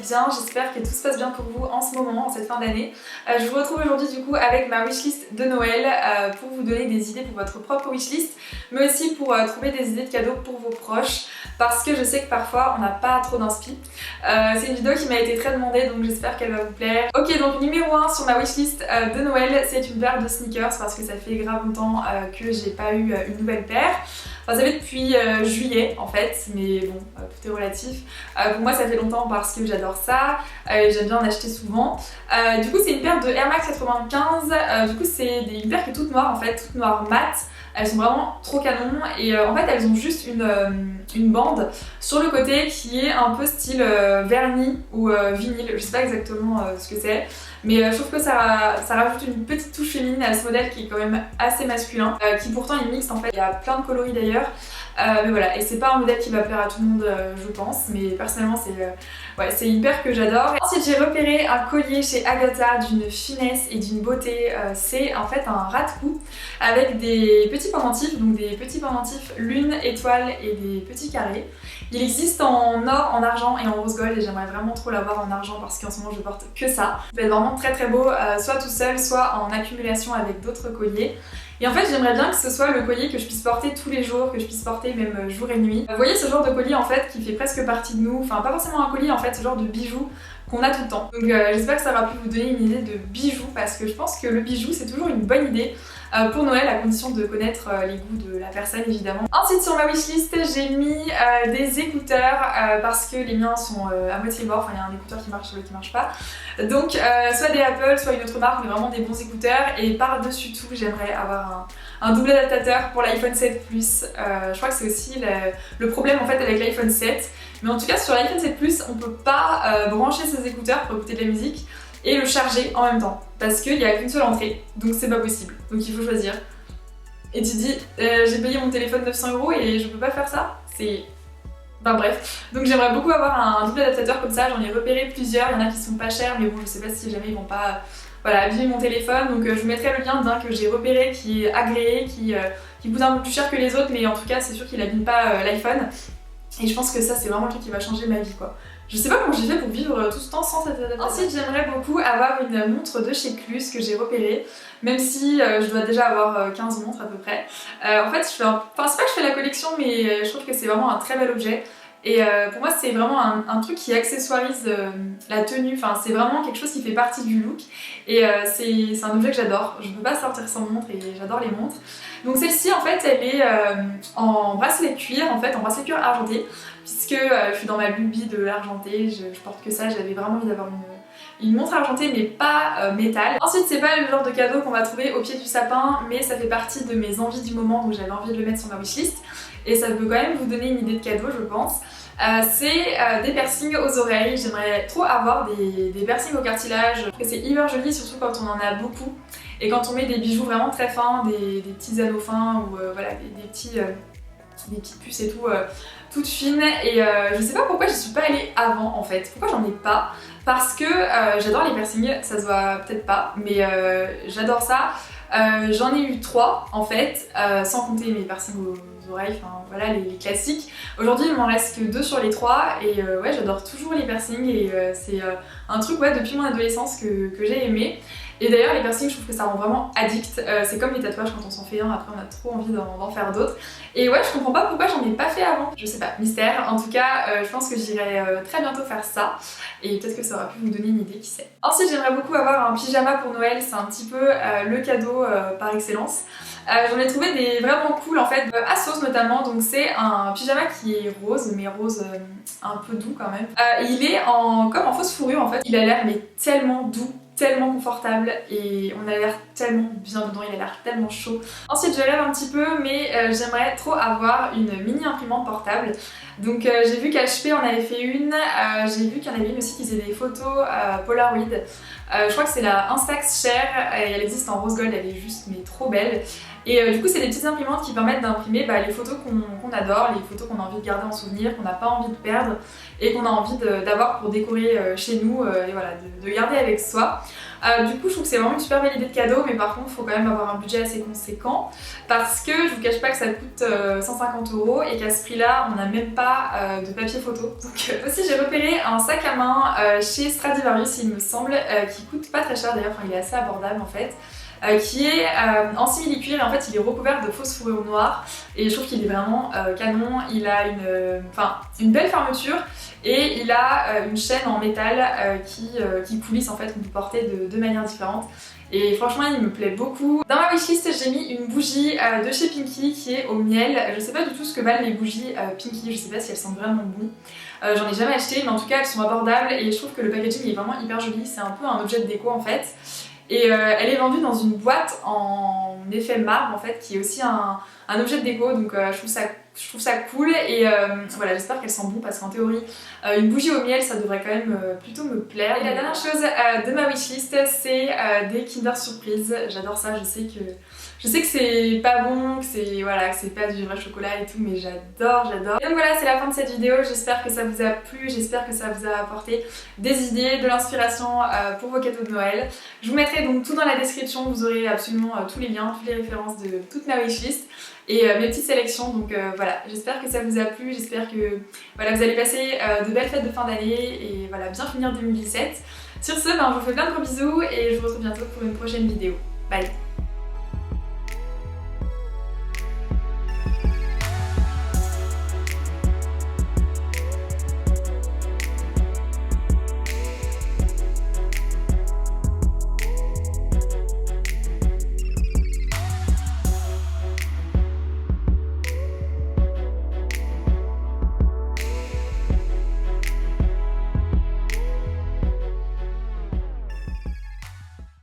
bien, j'espère que tout se passe bien pour vous en ce moment, en cette fin d'année. Je vous retrouve aujourd'hui du coup avec ma wishlist de Noël pour vous donner des idées pour votre propre wishlist, mais aussi pour trouver des idées de cadeaux pour vos proches, parce que je sais que parfois on n'a pas trop d'inspi. C'est une vidéo qui m'a été très demandée, donc j'espère qu'elle va vous plaire. Ok, donc numéro 1 sur ma wishlist de Noël, c'est une paire de sneakers, parce que ça fait grave longtemps que j'ai pas eu une nouvelle paire. Enfin, ça fait depuis juillet en fait, mais bon, tout est relatif. Pour moi ça fait longtemps parce que j'adore ça, j'aime bien en acheter souvent. Du coup c'est une paire de Air Max 95, du coup c'est une paire qui est toute noire en fait, toute noire mat. Elles sont vraiment trop canon et en fait elles ont juste une bande sur le côté qui est un peu style vernis ou vinyle, je sais pas exactement ce que c'est. Mais je trouve que ça rajoute une petite touche féminine à ce modèle qui est quand même assez masculin, qui pourtant est mixte en fait, il y a plein de coloris d'ailleurs. Mais voilà, et c'est pas un modèle qui va plaire à tout le monde je pense, mais personnellement c'est une paire que j'adore. Ensuite j'ai repéré un collier chez Agatha d'une finesse et d'une beauté, c'est en fait un rat de cou avec des petits pendentifs, donc des petits pendentifs lune, étoile et des petits carrés. Il existe en or, en argent et en rose gold et j'aimerais vraiment trop l'avoir en argent parce qu'en ce moment je porte que ça. Il va être vraiment très très beau, soit tout seul, soit en accumulation avec d'autres colliers. Et en fait j'aimerais bien que ce soit le collier que je puisse porter tous les jours, que je puisse porter même jour et nuit. Vous voyez ce genre de collier en fait qui fait presque partie de nous, enfin pas forcément un collier en fait, ce genre de bijou qu'on a tout le temps. Donc j'espère que ça aura pu vous donner une idée de bijoux parce que je pense que le bijou c'est toujours une bonne idée pour Noël à condition de connaître les goûts de la personne évidemment. Ensuite sur ma wishlist j'ai mis des écouteurs parce que les miens sont à moitié morts, enfin il y a un écouteur qui marche, l'autre qui marche pas. Donc soit des Apple, soit une autre marque mais vraiment des bons écouteurs et par-dessus tout j'aimerais avoir un double adaptateur pour l'iPhone 7 Plus. Je crois que c'est aussi le problème en fait avec l'iPhone 7. Mais en tout cas sur l'iPhone 7 Plus on peut pas brancher ses écouteurs pour écouter de la musique et le charger en même temps parce qu'il n'y a qu'une seule entrée donc c'est pas possible, donc il faut choisir. Et tu dis j'ai payé mon téléphone 900 € et je peux pas faire ça, c'est... Enfin bref, donc j'aimerais beaucoup avoir un double adaptateur comme ça, j'en ai repéré plusieurs, il y en a qui sont pas chers mais bon je sais pas si jamais ils vont pas voilà, abîmer mon téléphone, donc je vous mettrai le lien d'un que j'ai repéré qui est agréé, qui coûte un peu plus cher que les autres mais en tout cas c'est sûr qu'il abîme pas l'iPhone et je pense que ça c'est vraiment le truc qui va changer ma vie quoi. Je sais pas comment j'ai fait pour vivre tout ce temps sans cette adaptation. Ensuite j'aimerais beaucoup avoir une montre de chez Clus que j'ai repérée, même si je dois déjà avoir 15 montres à peu près. En fait c'est pas que je fais la collection mais je trouve que c'est vraiment un très bel objet. Et pour moi c'est vraiment un truc qui accessoirise la tenue, enfin c'est vraiment quelque chose qui fait partie du look et c'est un objet que j'adore, je peux pas sortir sans montre et j'adore les montres. Donc celle-ci en fait elle est en bracelet cuir, en fait en bracelet cuir argenté, puisque je suis dans ma lubie de l'argenté, je porte que ça, j'avais vraiment envie d'avoir une montre argentée mais pas métal. Ensuite c'est pas le genre de cadeau qu'on va trouver au pied du sapin mais ça fait partie de mes envies du moment donc j'avais envie de le mettre sur ma wishlist et ça peut quand même vous donner une idée de cadeau je pense. C'est des piercings aux oreilles, j'aimerais trop avoir des piercings au cartilage, je trouve que c'est hyper joli surtout quand on en a beaucoup et quand on met des bijoux vraiment très fins, des petits anneaux fins ou voilà, des petites puces et tout toutes fines et je sais pas pourquoi j'y suis pas allée avant en fait, pourquoi j'en ai pas, parce que j'adore les piercings, ça se voit peut-être pas mais j'adore ça. J'en ai eu 3 en fait, sans compter mes piercings aux oreilles, enfin voilà les classiques. Aujourd'hui il m'en reste que 2 sur les 3 et ouais j'adore toujours les piercings et c'est un truc ouais depuis mon adolescence que j'ai aimé. Et d'ailleurs les piercings je trouve que ça rend vraiment addict, c'est comme les tatouages quand on s'en fait un après on a trop envie d'en faire d'autres. Et ouais je comprends pas pourquoi j'en ai pas fait avant, je sais pas, mystère. En tout cas je pense que j'irai très bientôt faire ça et peut-être que ça aura pu vous donner une idée, qui sait. Ensuite j'aimerais beaucoup avoir un pyjama pour Noël, c'est un petit peu le cadeau par excellence. J'en ai trouvé des vraiment cool en fait, à sauce notamment, donc c'est un pyjama qui est rose, mais rose un peu doux quand même. Il est comme en fausse fourrure en fait, il a l'air mais tellement doux, tellement confortable et on a l'air tellement bien dedans, il a l'air tellement chaud. Ensuite je rêve un petit peu mais j'aimerais trop avoir une mini imprimante portable. Donc j'ai vu qu'HP en avait fait une, j'ai vu qu'il y en avait une aussi qui faisait des photos Polaroid. Je crois que c'est la Instax Share et elle existe en rose gold, elle est juste mais trop belle. Et du coup c'est des petites imprimantes qui permettent d'imprimer les photos qu'on adore, les photos qu'on a envie de garder en souvenir, qu'on n'a pas envie de perdre et qu'on a envie d'avoir pour décorer chez nous et voilà, de garder avec soi. Du coup je trouve que c'est vraiment une super belle idée de cadeau, mais par contre il faut quand même avoir un budget assez conséquent parce que je vous cache pas que ça coûte 150 € et qu'à ce prix là on n'a même pas de papier photo. Donc aussi j'ai repéré un sac à main chez Stradivarius il me semble, qui coûte pas très cher d'ailleurs, enfin il est assez abordable en fait. Qui est en simili-cuir et en fait il est recouvert de fausses fourrures noires et je trouve qu'il est vraiment canon. Il a une belle fermeture et il a une chaîne en métal qui coulisse en fait, qu'on peut porter de manière différente. Et franchement il me plaît beaucoup. Dans ma wishlist j'ai mis une bougie de chez Pinky qui est au miel. Je sais pas du tout ce que valent les bougies Pinky, je sais pas si elles sentent vraiment bon. J'en ai jamais acheté mais en tout cas elles sont abordables et je trouve que le packaging est vraiment hyper joli. C'est un peu un objet de déco en fait. Et elle est vendue dans une boîte en effet marbre en fait, qui est aussi un objet de déco, donc je trouve ça cool et voilà, j'espère qu'elle sent bon parce qu'en théorie une bougie au miel ça devrait quand même plutôt me plaire. Et la dernière chose de ma wishlist c'est des Kinder Surprise. J'adore ça, je sais que c'est pas bon, que c'est pas du vrai chocolat et tout, mais j'adore. Et donc voilà, c'est la fin de cette vidéo, j'espère que ça vous a plu, j'espère que ça vous a apporté des idées, de l'inspiration pour vos cadeaux de Noël. Je vous mettrai donc tout dans la description, vous aurez absolument tous les liens, toutes les références de toute ma wishlist et mes petites sélections. Donc voilà, j'espère que ça vous a plu, j'espère que voilà, vous allez passer de belles fêtes de fin d'année et voilà, bien finir 2017. Sur ce, je vous fais plein de gros bisous et je vous retrouve bientôt pour une prochaine vidéo. Bye!